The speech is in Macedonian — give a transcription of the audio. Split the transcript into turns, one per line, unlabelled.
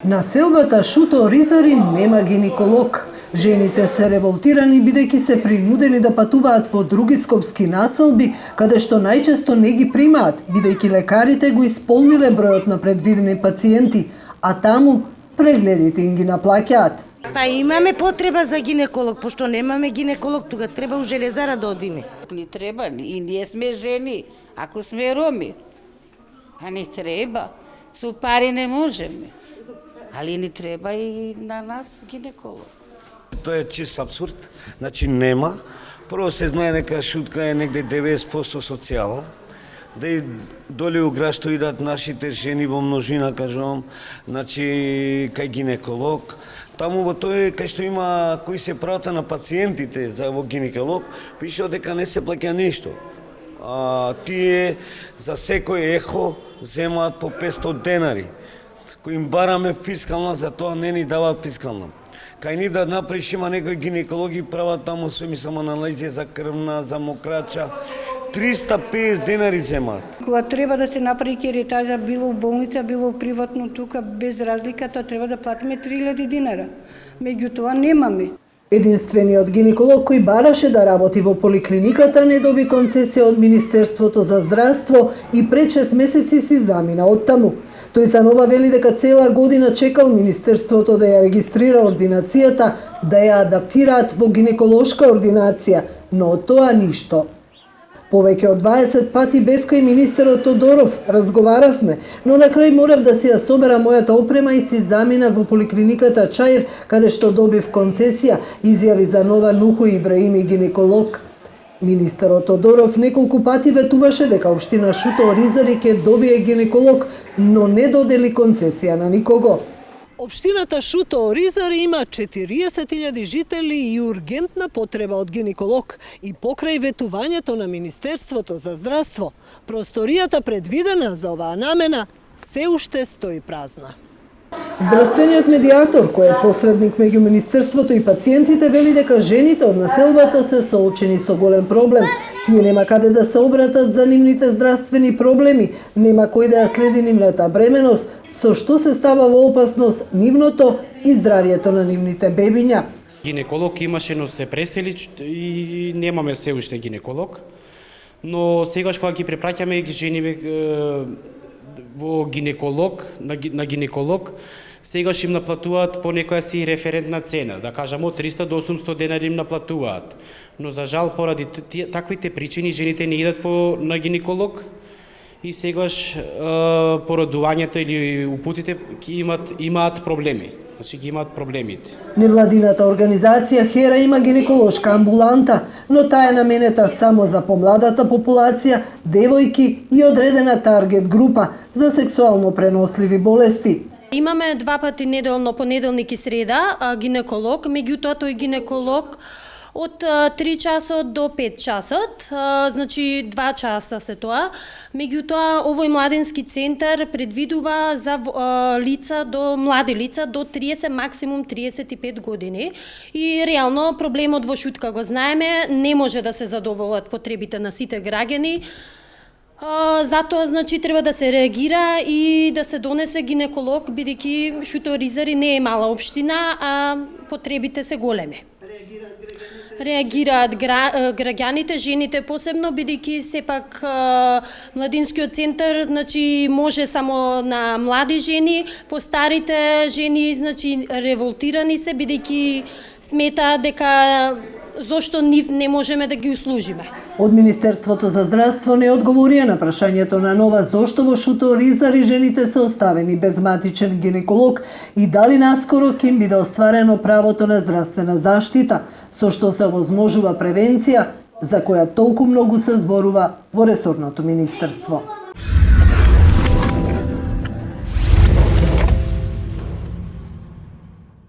На селбата Шуто Ризари нема гинеколог. Жените се револтирани бидејќи се принудени да патуваат во други скопски населби, каде што најчесто не ги примаат, бидејќи лекарите го исполниле бројот на предвидени пациенти, а таму прегледите им ги наплаќаат.
Па имаме потреба за гинеколог, пошто немаме гинеколог, тука треба у Железара да одиме.
Ни треба, и ние сме жени, ако сме роми. А ни треба, со пари не можеме. Али ни треба и на нас гинеколог.
Тоа е чист абсурд, значи нема. Прво се знае дека Шутка е негде 90% социјала, да и доле у град што идат нашите жени во множина, кажувам, значи кај гинеколог. Таму во тој кај што има кои се правата на пациентите за во гинеколог, пише дека не се плаќа ништо. Тие за секој ехо земаат по 500 денари. Кои им бараме фискална, за тоа не ни даваат фискална. Кај ни да направиш има некои гинекологи прават таму све мислам анализи за крвна, за мокрача. 350 денари земаат.
Кога треба да се направи керетажа, било в болница, било приватно тука, без разлика, тоа треба да платиме 3000 динара. Меѓутоа немаме.
Единствениот гинеколог кој бараше да работи во поликлиниката не доби концесија од Министерството за здравство и пред 6 месеци си замина од таму. Тој за нова вели дека цела година чекал Министерството да ја регистрира ординацијата, да ја адаптираат во гинеколошка ординација, но од тоа ништо. Повеќе од 20 пати бев кај министерот Тодоров, разговаравме, но на крај морав да си ја собера мојата опрема и си замина во поликлиниката Чаир, каде што добив концесија, изјави за нова Нуху Ибраими гинеколог. Министерот Тодоров неколку пати ветуваше дека општина Шуто Ризари ќе добие гинеколог, но не додели концесија на никого. Општината Шуто Ризари има 40.000 жители и ургентна потреба од гинеколог и покрај ветувањето на Министерството за здравство, просторијата предвидена за оваа намена се уште стои празна. Здравствениот медиатор, кој е посредник меѓу Министерството и пациентите, вели дека жените од населбата се соочени со голем проблем. Тие нема каде да се обратат за нивните здравствени проблеми, нема кој да ја следи нивната бременост, со што се става во опасност нивното и здравието на нивните бебиња.
Гинеколог имаше, но се пресели и немаме се уште гинеколог. Но сегаш кога ги препраќаме жени во гинеколог, на гинеколог, сегаш им наплатуваат по некоја си референтна цена, да кажам од 300 до 800 денари им наплатуваат. Но за жал поради таквите причини жените не идат на гинеколог и сегаш породувањето или упутите имаат проблеми. Значи ги имаат проблемите.
Невладината организација Хера има гинеколошка амбуланта, но таа е наменета само за помладата популација, девојки и одредена таргет група за сексуално преносливи болести.
Имаме 2 пати неделно, понеделник и среда, гинеколог, меѓутоа тој гинеколог од 3 часот до 5 часот, значи 2 часа се тоа. Меѓутоа, овој младенски центар предвидува за млади лица до 30, максимум 35 години. И реално проблемот во Шутка го знаеме, не може да се задоволат потребите на сите граѓани. Затоа, значи, треба да се реагира и да се донесе гинеколог, бидејќи Шуто Ризари не е мала општина, а потребите се големи. Реагираат граѓаните, жените посебно, бидејќи сепак младинскиот центар, значи, може само на млади жени, постарите жени, значи, револтирани се, бидејќи сметаат дека зошто нив не можеме да ги услужиме.
Од Министерството за здравство не одговорија на прашањето на нова зошто во Шуто Ризари жените се оставени без матичен гинеколог и дали наскоро ќе им биде остварено правото на здравствена заштита, со што се овозможува превенција, за која толку многу се зборува во ресорното министерство.